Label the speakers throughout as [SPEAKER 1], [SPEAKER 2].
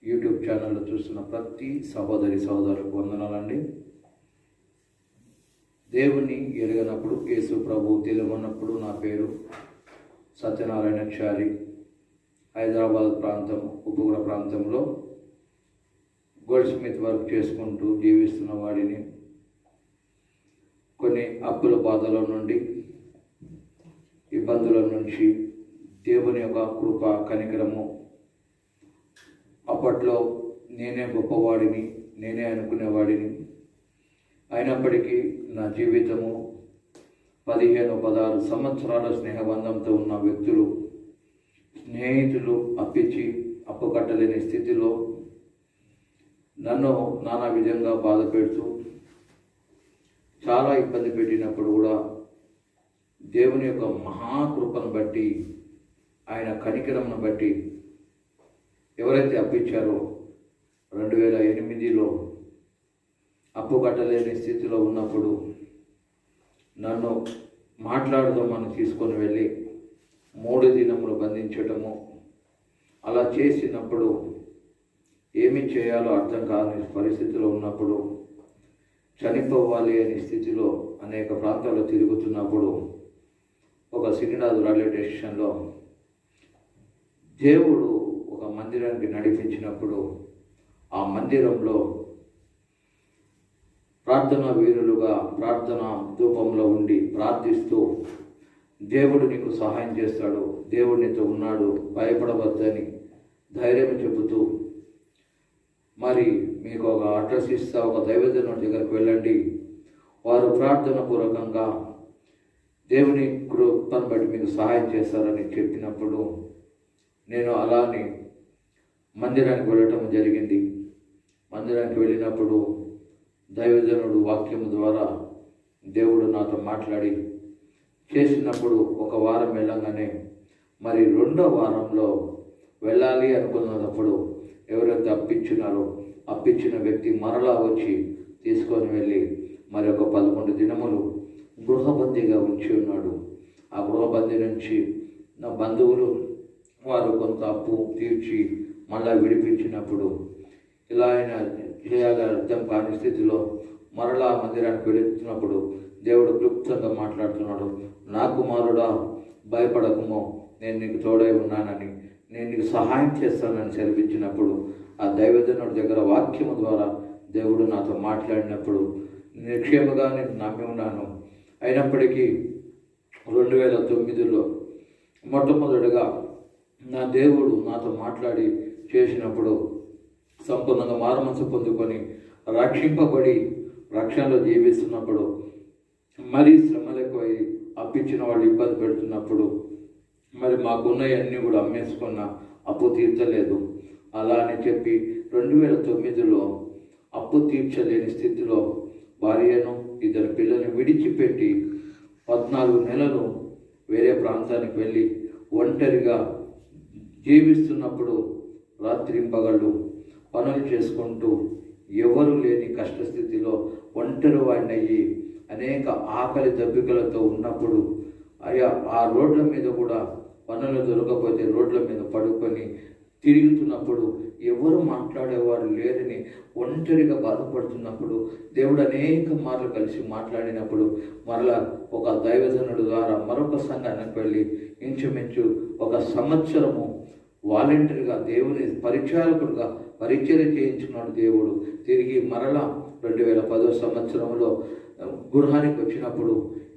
[SPEAKER 1] YouTube ఛానల్లో చూస్తున్న ప్రతి సహోదరి సహోదరులకు వందనాలండి. దేవుని ఎరగనప్పుడు, యేసు ప్రభు తెలియనప్పుడు నా పేరు సత్యనారాయణ చారి. హైదరాబాద్ ప్రాంతం, ఉపగ్రహ ప్రాంతంలో గోల్డ్ స్మిత్ వర్క్ చేసుకుంటూ జీవిస్తున్న వాడిని. కొన్ని అప్పుల బాధల నుండి, ఇబ్బందుల నుంచి దేవుని యొక్క కృప కనికరము. అప్పట్లో నేనే గొప్పవాడిని, నేనే అనుకునేవాడిని. అయినప్పటికీ నా జీవితము 15-16 సంవత్సరాల స్నేహబంధంతో ఉన్న వ్యక్తులు, స్నేహితులు అప్పు కట్టలేని స్థితిలో నన్ను నానా విధంగా బాధ పెడుతూ చాలా ఇబ్బంది పెట్టినప్పుడు కూడా దేవుని యొక్క మహాకృపను బట్టి, ఆయన కనికరంను బట్టి ఎవరైతే అప్పిచ్చారో 2008లో అప్పు కట్టలేని స్థితిలో ఉన్నప్పుడు నన్ను మాట్లాడదామని తీసుకొని వెళ్ళి 3 దినములు బంధించటము, అలా చేసినప్పుడు ఏమి చేయాలో అర్థం కాని పరిస్థితిలో ఉన్నప్పుడు, చనిపోవాలి అనే స్థితిలో అనేక ప్రాంతాల్లో తిరుగుతున్నప్పుడు ఒక సికింద్రాబాద్ రైల్వే స్టేషన్లో దేవుడు ఒక మందిరానికి నడిపించినప్పుడు, ఆ మందిరంలో ప్రార్థనా వీరులుగా ప్రార్థనా ధూపంలో ఉండి ప్రార్థిస్తూ, దేవుడు నీకు సహాయం చేస్తాడు, దేవుడు నీతో ఉన్నాడు, భయపడవద్దని ధైర్యం చెబుతూ, మరి మీకు ఒక అడ్రస్ ఇస్తా, ఒక దైవజనుడి దగ్గరికి వెళ్ళండి, వారు ప్రార్థన పూర్వకంగా దేవుని కృపను బట్టి మీకు సహాయం చేస్తారని చెప్పినప్పుడు నేను అలానే మందిరానికి వెళ్ళటం జరిగింది. మందిరానికి వెళ్ళినప్పుడు దైవజనుడు వాక్యం ద్వారా దేవుడు నాతో మాట్లాడి చేసినప్పుడు ఒక వారం వెళ్ళగానే మరి 2వ వారంలో వెళ్ళాలి అనుకున్నప్పుడు ఎవరైతే అప్పించిన వ్యక్తి మరలా వచ్చి తీసుకొని వెళ్ళి మరి ఒక 11 దినములు గృహబందీగా ఉంచి ఉన్నాడు. ఆ గృహబందీ నుంచి నా బంధువులు వారు కొంత అప్పు తీర్చి మళ్ళా విడిపించినప్పుడు ఇలా ఆయన చేయాలి అర్థం కాని స్థితిలో మరలా మందిరానికి వెళుతున్నప్పుడు దేవుడు క్లుప్తంగా మాట్లాడుతున్నాడు. నా కుమారుడా, భయపడకము, నేను నీకు తోడై ఉన్నానని, నేను నీకు సహాయం చేస్తానని సెలవిచ్చినప్పుడు ఆ దైవజనుడి దగ్గర వాక్యము ద్వారా దేవుడు నాతో మాట్లాడినప్పుడు నిక్షేమగా నేను నమ్మి ఉన్నాను. అయినప్పటికీ 2009లో మొట్టమొదటిగా నా దేవుడు నాతో మాట్లాడి చేసినప్పుడు సంపూర్ణంగా మారుమనసు పొందుకొని రక్షింపబడి రక్షణలో జీవిస్తున్నప్పుడు మరీ శ్రమలు ఎక్కువై అప్పించిన వాళ్ళు ఇబ్బంది పెడుతున్నప్పుడు మరి మాకున్నవన్నీ కూడా అమ్మేసుకున్న, అప్పు తీర్చలేదు. అలా అని చెప్పి 2009లో అప్పు తీర్చలేని స్థితిలో భార్యను, 2 పిల్లల్ని విడిచిపెట్టి 14 నెలలు వేరే ప్రాంతానికి వెళ్ళి ఒంటరిగా జీవిస్తున్నప్పుడు రాత్రింపగళ్ళు పనులు చేసుకుంటూ ఎవరు లేని కష్టస్థితిలో ఒంటరి వాడినయ్యి అనేక ఆకలి దప్పికలతో ఉన్నప్పుడు ఆ రోడ్ల మీద కూడా పనులు దొరకకపోతే రోడ్ల మీద పడుకొని తిరుగుతున్నప్పుడు ఎవరు మాట్లాడేవారు లేరని ఒంటరిగా బాధపడుతున్నప్పుడు దేవుడు అనేక మార్లు కలిసి మాట్లాడినప్పుడు మరలా ఒక దైవజనుడు ద్వారా మరొక సంఘానికి వెళ్ళి ఇంచుమించు 1 సంవత్సరము వాలంటీర్గా దేవుని పరిచారకుడుగా పరిచయం చేయించుకున్నాడు దేవుడు. తిరిగి మరలా 2010 సంవత్సరంలో గృహానికి వచ్చినప్పుడు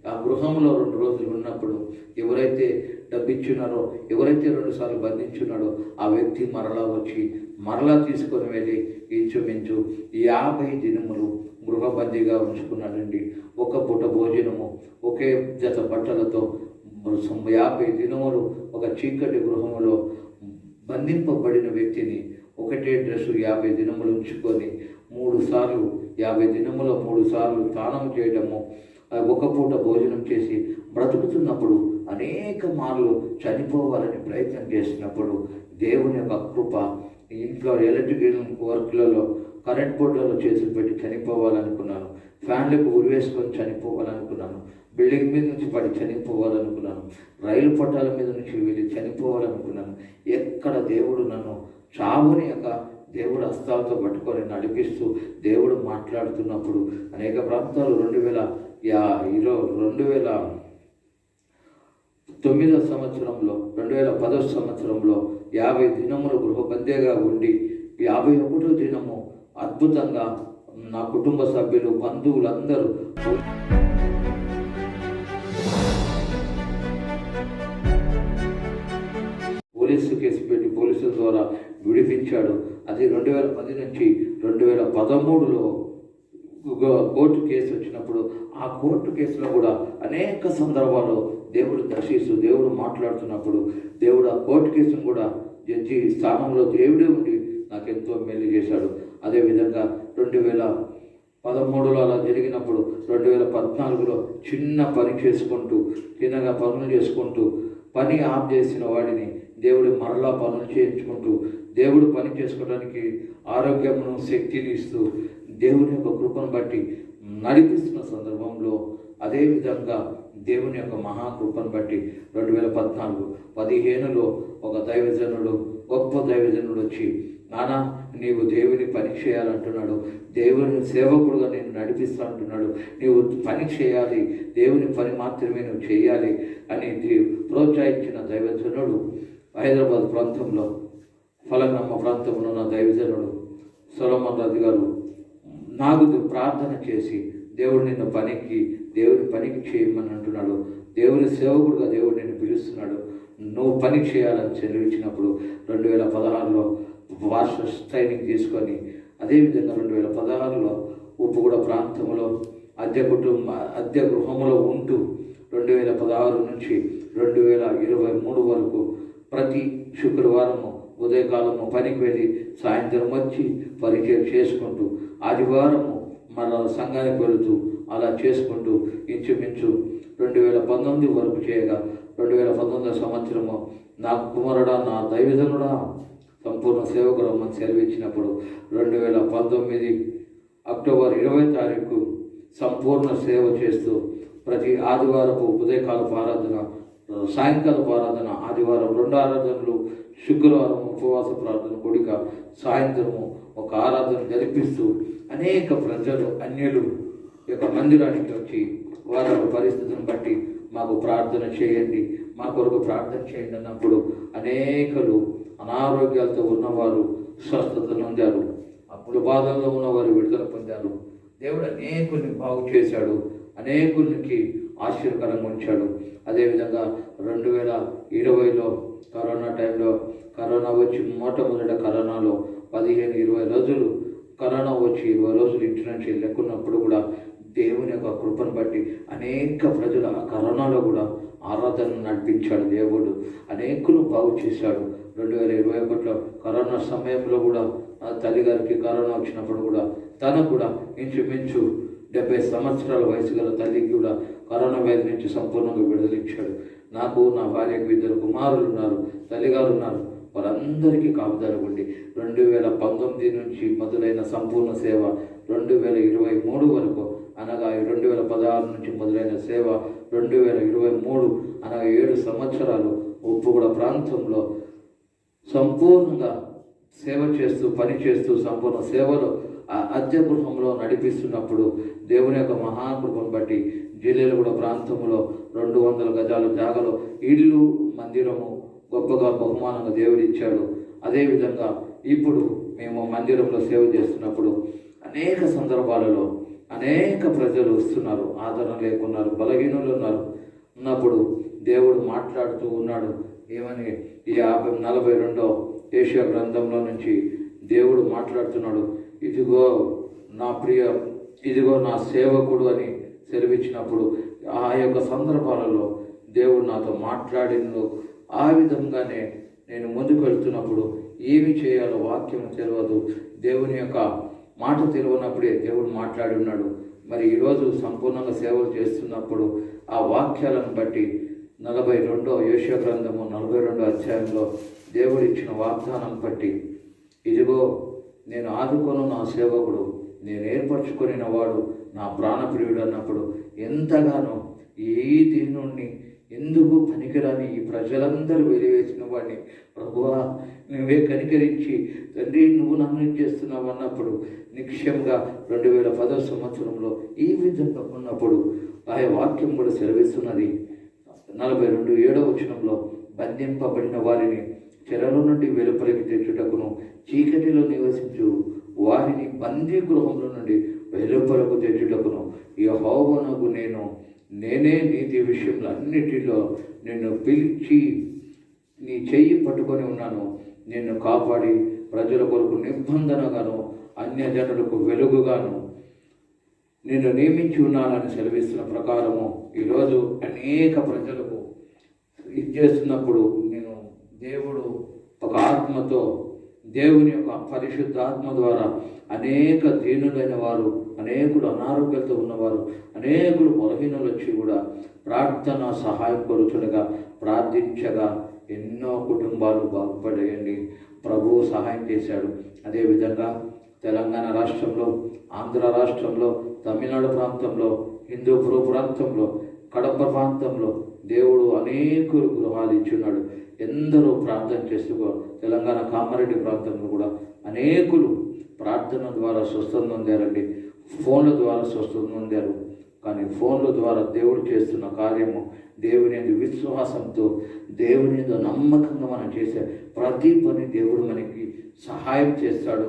[SPEAKER 1] ఆ గృహంలో 2 రోజులు ఉన్నప్పుడు ఎవరైతే డబ్బిచ్చున్నారో, ఎవరైతే 2 సార్లు బంధించున్నాడో ఆ వ్యక్తి మరలా వచ్చి మరలా తీసుకొని వెళ్ళి ఇంచుమించు 50 దినములు గృహబందీగా ఉంచుకున్నాడండి. ఒక పూట భోజనము, ఒకే జత బట్టలతో 50 దినములు ఒక చీకటి గృహములో బంధింపబడిన వ్యక్తిని ఒకటే డ్రెస్సు 50 దినములు ఉంచుకొని 3 సార్లు 50 దినములో 3 సార్లు స్నానం చేయడము, ఒక పూట భోజనం చేసి బ్రతుకుతున్నప్పుడు అనేక మార్లు చనిపోవాలని ప్రయత్నం చేసినప్పుడు దేవుని యొక్క కృప, ఇంట్లో ఎలక్ట్రికల్ వర్క్లలో కరెంట్ బోర్డులలో చేతులు పెట్టి చనిపోవాలనుకున్నాను, ఫ్యాన్లకు ఉరివేసుకొని చనిపోవాలనుకున్నాను, బిల్డింగ్ మీద నుంచి పడి చనిపోవాలనుకున్నాను, రైలు పట్టాల మీద నుంచి వెళ్ళి చనిపోవాలనుకున్నాను. ఎక్కడ దేవుడు నన్ను చావుని యొక్క దేవుడు హస్తాలతో పట్టుకొని నడిపిస్తూ దేవుడు మాట్లాడుతున్నప్పుడు అనేక ప్రాంతాలు 2009 సంవత్సరంలో 2010 సంవత్సరంలో 50 దినములు గృహబందీగా ఉండి 51వ దినము అద్భుతంగా నా కుటుంబ సభ్యులు బంధువులందరూ పోలీసు కేసు పెట్టి పోలీసుల ద్వారా విడిపించాడు. అది 2010 నుంచి 2013లో కోర్టు కేసు వచ్చినప్పుడు ఆ కోర్టు కేసులో కూడా అనేక సందర్భాల్లో దేవుడు దర్శిస్తూ దేవుడు మాట్లాడుతున్నప్పుడు దేవుడు ఆ కోర్టు కేసును కూడా జడ్జి స్థానంలో దేవుడే ఉండి నాకెంతో మేలు చేశాడు. అదేవిధంగా 2013లో అలా జరిగినప్పుడు 2014లో చిన్న పని చేసుకుంటూ చిన్నగా పనులు చేసుకుంటూ పని ఆఫ్ చేసిన వాడిని దేవుడు మరలా పనులు చేయించుకుంటూ దేవుడు పని చేసుకోవడానికి ఆరోగ్యమును శక్తిని ఇస్తూ దేవుని యొక్క కృపను బట్టి నడిపిస్తున్న సందర్భంలో అదేవిధంగా దేవుని యొక్క మహాకృపను బట్టి 2014-15లో ఒక దైవజనుడు గొప్ప దైవజనుడు వచ్చి, నానా నీవు దేవుని పని చేయాలంటున్నాడు, దేవుని సేవకుడుగా నేను నడిపిస్తా అంటున్నాడు, నీవు పని చేయాలి, దేవుని పని మాత్రమే నువ్వు చేయాలి అని ప్రోత్సహించిన దైవజనుడు హైదరాబాద్ ప్రాంతంలో ఫలకనమ్మ ప్రాంతంలో ఉన్న దైవజనుడు సొలొమన్ రాజు గారు నాకు ప్రార్థన చేసి దేవుడు నిన్ను దేవుని పనికి చేయమని అంటున్నాడు, దేవుని సేవకుడుగా దేవుడు నిన్ను పిలుస్తున్నాడు, నువ్వు పని చేయాలని చెల్లించినప్పుడు 2016లో మాస్టర్స్ ట్రైనింగ్ తీసుకొని అదేవిధంగా 2016లో ఉప్పుగూడ ప్రాంతంలో అద్దె గృహంలో ఉంటూ 2016 నుంచి 2023 వరకు ప్రతి శుక్రవారము ఉదయకాలము పనికి వెళ్ళి సాయంత్రం వచ్చి పరిచయం చేసుకుంటూ ఆదివారము మన సంఘానికి వెళుతూ అలా చేసుకుంటూ ఇంచుమించు 2019 వరకు చేయగా 2019 సంవత్సరము నా కుమారుడా నా దైవజనుడా సంపూర్ణ సేవకురమ్మని సెలవిచ్చినప్పుడు 2019 అక్టోబర్ 20 తారీఖు సంపూర్ణ సేవ చేస్తూ ప్రతి ఆదివారపు ఉదయకాలపు ఆరాధన, సాయంకాలపు ఆరాధన, ఆదివారం 2 ఆరాధనలు, శుక్రవారం ఉపవాస ప్రార్థన కూడిక, సాయంత్రము ఒక ఆరాధన జరిపిస్తూ అనేక ప్రజలు అన్యులు యొక్క మందిరానికి వచ్చి వారి పరిస్థితిని బట్టి మాకు ప్రార్థన చేయండి, మా కొరకు ప్రార్థన చేయండి అన్నప్పుడు అనేకలు అనారోగ్యాలతో ఉన్నవారు స్వస్థత పొందారు, అప్పుల బాధల్లో ఉన్నవారు విడుదల పొందారు. దేవుడు అనేకుల్ని బాగు చేశాడు, అనేకులకి ఆశీర్వకరంగా ఉంచాడు. అదేవిధంగా 2020లో కరోనా టైంలో కరోనా వచ్చి మొట్టమొదట కరోనాలో 15-20 రోజులు కరోనా వచ్చి 20 రోజులు ఇంటి నుంచి లెక్కున్నప్పుడు కూడా దేవుని యొక్క కృపను బట్టి అనేక ప్రజలు ఆ కరోనాలో కూడా ఆరాధన నడిపించాడు. దేవుడు అనేకులు బాగు చేశాడు. 2021లో కరోనా సమయంలో కూడా తల్లిగారికి కరోనా వచ్చినప్పుడు కూడా తనకు కూడా ఇంచుమించు 70 సంవత్సరాల వయసు గల తల్లికి కూడా కరోనా వ్యాధి నుంచి సంపూర్ణంగా విడుదలిచ్చాడు. నాకు నా భార్యకు 2 కుమారులు ఉన్నారు, తల్లిగారు ఉన్నారు, వారందరికీ కాపుదల ఉండి 2019 నుంచి మొదలైన సంపూర్ణ సేవ 2023 వరకు అనగా 2016 నుంచి మొదలైన సేవ 2023 అనగా 7 సంవత్సరాలు ఉప్పుగూడ ప్రాంతంలో సంపూర్ణంగా సేవ చేస్తూ పని చేస్తూ సంపూర్ణ సేవలో అద్దె గృహంలో నడిపిస్తున్నప్పుడు దేవుని యొక్క మహాకృపను బట్టి జిల్లాలో ప్రాంతంలో 200 గజాల జాగలో ఇల్లు మందిరము గొప్పగా బహుమానంగా దేవుడు ఇచ్చాడు. అదేవిధంగా ఇప్పుడు మేము మందిరంలో సేవ చేస్తున్నప్పుడు అనేక సందర్భాలలో అనేక ప్రజలు వస్తున్నారు, ఆదరణ లేకున్నారు, బలహీనులు ఉన్నప్పుడు దేవుడు మాట్లాడుతూ ఉన్నాడు. ఏమని ఈ 42వ యెషయా గ్రంథంలో నుంచి దేవుడు మాట్లాడుతున్నాడు, ఇదిగో నా సేవకుడు అని సెలవిచ్చినప్పుడు ఆ యొక్క సందర్భాలలో దేవుడు నాతో మాట్లాడిన ఆ విధంగానే నేను ముందుకు వెళ్తున్నప్పుడు ఏమి చేయాలో వాక్యం తెలియదు, దేవుని యొక్క మాట తెలియనప్పుడే దేవుడు మాట్లాడి ఉన్నాడు. మరి ఈరోజు సంపూర్ణంగా సేవలు చేస్తున్నప్పుడు ఆ వాక్యాలను బట్టి 42వ యెషయా గ్రంథము 42వ అధ్యాయంలో దేవుడు ఇచ్చిన వాగ్దానం బట్టి ఇదిగో నేను ఆదుకొను నా సేవకుడు, నేను ఏర్పరచుకొనిన వాడు నా ప్రాణప్రియుడు అన్నప్పుడు ఎంతగానో ఈ దీనుణ్ణి ఎందుకు పనికిరాని ఈ ప్రజలందరూ వెలివేసిన వాడిని ప్రభువా నువ్వే కనికరించి తండ్రి నువ్వు నన్ను చేస్తున్నావు అన్నప్పుడు నిశ్చయంగా 2010 సంవత్సరంలో ఈ విధంగా ఉన్నప్పుడు ఆ వాక్యం కూడా సెలవిస్తున్నది. 42 వచనంలో బంధింపబడిన వారిని చెరలో నుండి వెలుపలికి తెచ్చుటకును చీకటిలో నివసించు వారిని బందీ గృహంలో నుండి వెలుపలకు తెచ్చుటకును యెహోవానగు నేనే నీతి విషయంలో అన్నిటిలో నిన్ను పిలిచి నీ చెయ్యి పట్టుకొని ఉన్నాను. నిన్ను కాపాడి ప్రజల కొరకు నిబంధనగాను అన్యజనులకు వెలుగుగాను నిన్ను నియమించి ఉన్నానని సెలవిస్తున్న ప్రకారము ఈరోజు అనేక ప్రజలకు ఇది చేస్తున్నప్పుడు నేను దేవుడు ఒక ఆత్మతో దేవుని యొక్క పరిశుద్ధాత్మ ద్వారా అనేక దీనులైన వారు, అనేకులు అనారోగ్యాలతో ఉన్నవారు, అనేకులు బలహీనలు వచ్చి కూడా ప్రార్థన సహాయం కొరుచుడుగా ప్రార్థించగా ఎన్నో కుటుంబాలు బాగుపడేయండి ప్రభువు సహాయం చేశాడు. అదేవిధంగా తెలంగాణ రాష్ట్రంలో, ఆంధ్ర రాష్ట్రంలో, తమిళనాడు ప్రాంతంలో, హిందూపుర ప్రాంతంలో, కడప ప్రాంతంలో దేవుడు అనేక గృహాలు ఇచ్చున్నాడు. ఎందరో ప్రార్థన చేస్తూ తెలంగాణ కామారెడ్డి ప్రాంతంలో కూడా అనేకులు ప్రార్థన ద్వారా స్వస్థత పొందారండి. ఫోన్ల ద్వారా స్వస్థత పొందారు. కానీ ఫోన్ల ద్వారా దేవుడు చేస్తున్న కార్యము దేవుని విశ్వాసంతో దేవుని నమ్మకంగా మనం చేసే ప్రతి పని దేవుడు మనకి సహాయం చేస్తాడు.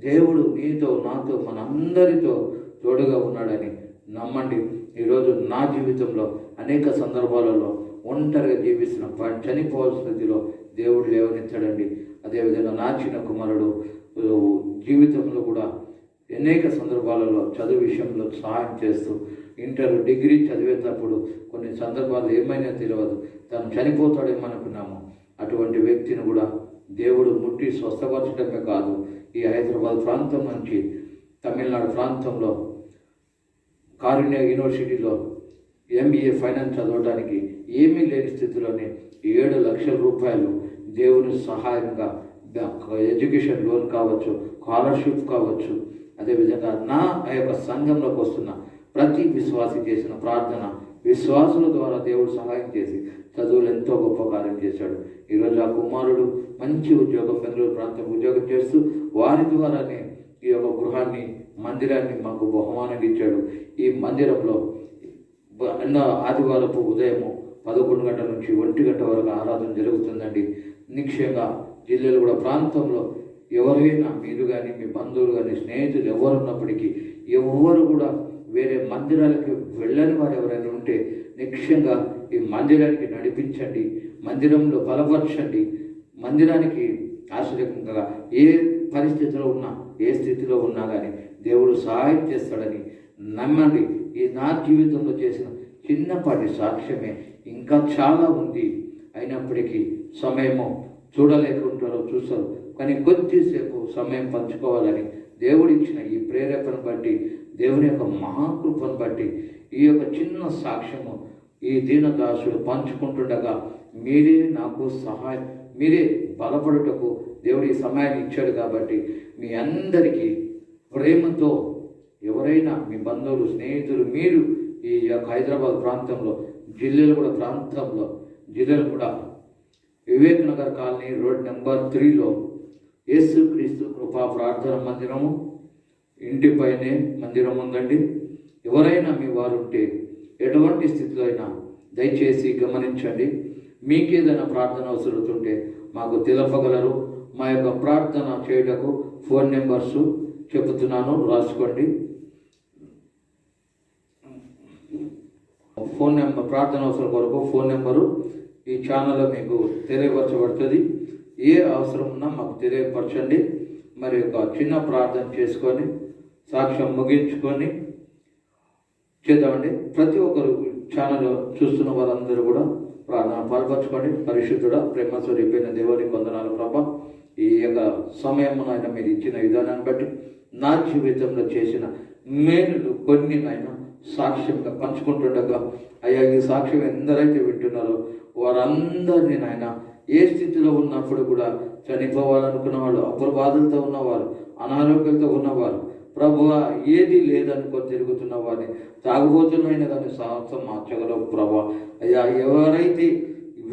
[SPEAKER 1] దేవుడు నీతో నాతో మనందరితో తోడుగా ఉన్నాడని నమ్మండి. ఈరోజు నా జీవితంలో అనేక సందర్భాలలో ఒంటరిగా జీవిస్తున్న చనిపోవాల్సిన స్థితిలో దేవుడు లేవనెత్తాడండి. అదేవిధంగా నా చిన్న కుమారుడు జీవితంలో కూడా అనేక సందర్భాలలో చదువు విషయంలో సహాయం చేస్తూ ఇంటర్ డిగ్రీ చదివేటప్పుడు కొన్ని సందర్భాలు ఏమైనా తెలియదు, తను చనిపోతాడేమో అనుకున్నాము. అటువంటి వ్యక్తిని కూడా దేవుడు ముట్టి స్వస్థపరచడమే కాదు, ఈ హైదరాబాద్ ప్రాంతం నుంచి తమిళనాడు ప్రాంతంలో కారుణ్య యూనివర్సిటీలో MBA ఫైనాన్స్ చదవడానికి ఏమీ లేని స్థితిలోనే 7 లక్షల రూపాయలు దేవుని సహాయంగా ఎడ్యుకేషన్ లోన్ కావచ్చు, స్కాలర్షిప్ కావచ్చు, అదేవిధంగా నా యొక్క సంఘంలోకి వస్తున్న ప్రతి విశ్వాసి చేసిన ప్రార్థన విశ్వాసుల ద్వారా దేవుడు సహాయం చేసి చదువులు ఎంతో గొప్ప కార్యం చేశాడు. ఈరోజు ఆ కుమారుడు మంచి ఉద్యోగం, బెంగళూరు ప్రాంతం ఉద్యోగం చేస్తూ వారి ద్వారానే ఈ యొక్క గృహాన్ని, మందిరాన్ని మాకు బహుమానంగా ఇచ్చాడు. ఈ మందిరంలో ఆదివారపు ఉదయము 11 గంటల నుంచి 1 గంట వరకు ఆరాధన జరుగుతుందండి. నిశ్చయంగా జిల్లాలో కూడా ప్రాంతంలో ఎవరైనా మీరు కానీ మీ బంధువులు కానీ స్నేహితులు ఎవరు ఉన్నప్పటికీ ఎవరు కూడా వేరే మందిరాలకి వెళ్ళని వారు ఎవరైనా ఉంటే నిశ్చయంగా ఈ మందిరానికి నడిపించండి, మందిరంలో బలపరచండి. మందిరానికి ఆశ్చర్యంగా ఏ పరిస్థితిలో ఉన్నా, ఏ స్థితిలో ఉన్నా కానీ దేవుడు సహాయం చేస్తాడని నమ్మండి. ఈ నా జీవితంలో చేసిన చిన్నపాటి సాక్ష్యమే, ఇంకా చాలా ఉంది. అయినప్పటికీ సమయము చూడలేకుంటారో చూస్తారు, కానీ కొద్దిసేపు సమయం పంచుకోవాలని దేవుడిచ్చిన ఈ ప్రేరేపణ బట్టి, దేవుని యొక్క మహాకృపను బట్టి ఈ యొక్క చిన్న సాక్ష్యము ఈ దీనదాసుడు పంచుకుంటుండగా మీరే నాకు సహాయం, మీరే బలపడుటకు దేవుడి సమయాన్ని ఇచ్చాడు. కాబట్టి మీ అందరికీ ప్రేమతో ఎవరైనా మీ బంధువులు, స్నేహితులు, మీరు ఈ యొక్క హైదరాబాద్ ప్రాంతంలో, జిల్లాలు కూడా Vivek Nagar colony road number 3లో యేసుక్రీస్తు కృపా ప్రార్థన మందిరము ఇంటిపైనే మందిరం ఉందండి. ఎవరైనా మీ వారు ఉంటే ఎటువంటి స్థితిలో అయినా దయచేసి గమనించండి. మీకేదైనా ప్రార్థన అవసరం ఉంటే మాకు తెలపగలరు. మా యొక్క ప్రార్థన చేయటకు ఫోన్ నెంబర్స్ చెబుతున్నాను, రాసుకోండి. ఫోన్ నెంబర్, ప్రార్థన అవసరం కొరకు ఫోన్ నెంబరు ఈ ఛానల్లో మీకు తెలియపరచబడుతుంది. ఏ అవసరం ఉన్నా మాకు తెలియపరచండి. మరి ఒక చిన్న ప్రార్థన చేసుకొని సాక్ష్యం ముగించుకొని చేద్దామండి. ప్రతి ఒక్కరు ఛానల్ చూస్తున్న వారందరూ కూడా ప్రార్థన పాల్పంచుకోండి. పరిశుద్ధుడా, ప్రేమ స్వరూపైన దేవునికి వందనాలు ప్రభా. ఈ యొక్క సమయం ఆయన మీరు ఇచ్చిన విధానాన్ని బట్టి నా జీవితంలో చేసిన మేలులు కొన్ని ఆయన సాక్ష్యంగా పంచుకుంటుండగా అయ్యా, ఈ సాక్ష్యం ఎందరైతే వింటున్నారో వారందరినీ నాయన ఏ స్థితిలో ఉన్నప్పుడు కూడా చనిపోవాలనుకున్న వాళ్ళు, అప్పుల బాధలతో ఉన్నవారు, అనారోగ్యంతో ఉన్నవారు, ప్రభువా, ఏది లేదనుకొని తిరుగుతున్న వారిని, తాగుబోతులైన దాన్ని సాహసం మార్చగలవు ప్రభా. అయ్యా, ఎవరైతే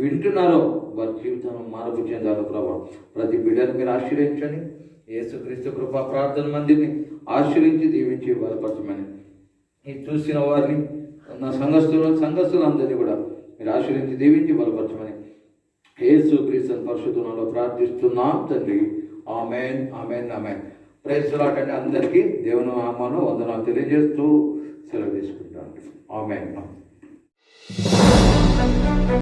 [SPEAKER 1] వింటున్నారో వారి జీవితం మార్పు చెందాలి ప్రభా. ప్రతి బిడ్డను మీరు ఆశ్రయించండి. యేసుక్రీస్తు కృపా ప్రార్థన మందిని ఆశ్రయించి దీవించి బలపరచమని, ఈ చూసిన వారిని, నా సంఘస్థులందరినీ కూడా మీరు ఆశ్రయించి దీవించి బలపరచమని యేసుక్రీస్తు పరిశుద్ధంలో ప్రార్థిస్తున్నాం తండ్రి. ఆమేన్, ఆమేన్, ఆమేన్. ప్రైజ్ ది లార్డ్ అండి. అందరికీ దేవుని నామమున వందనాలు తెలియజేస్తూ సెలవు తీసుకుంటాను. ఆమేన్.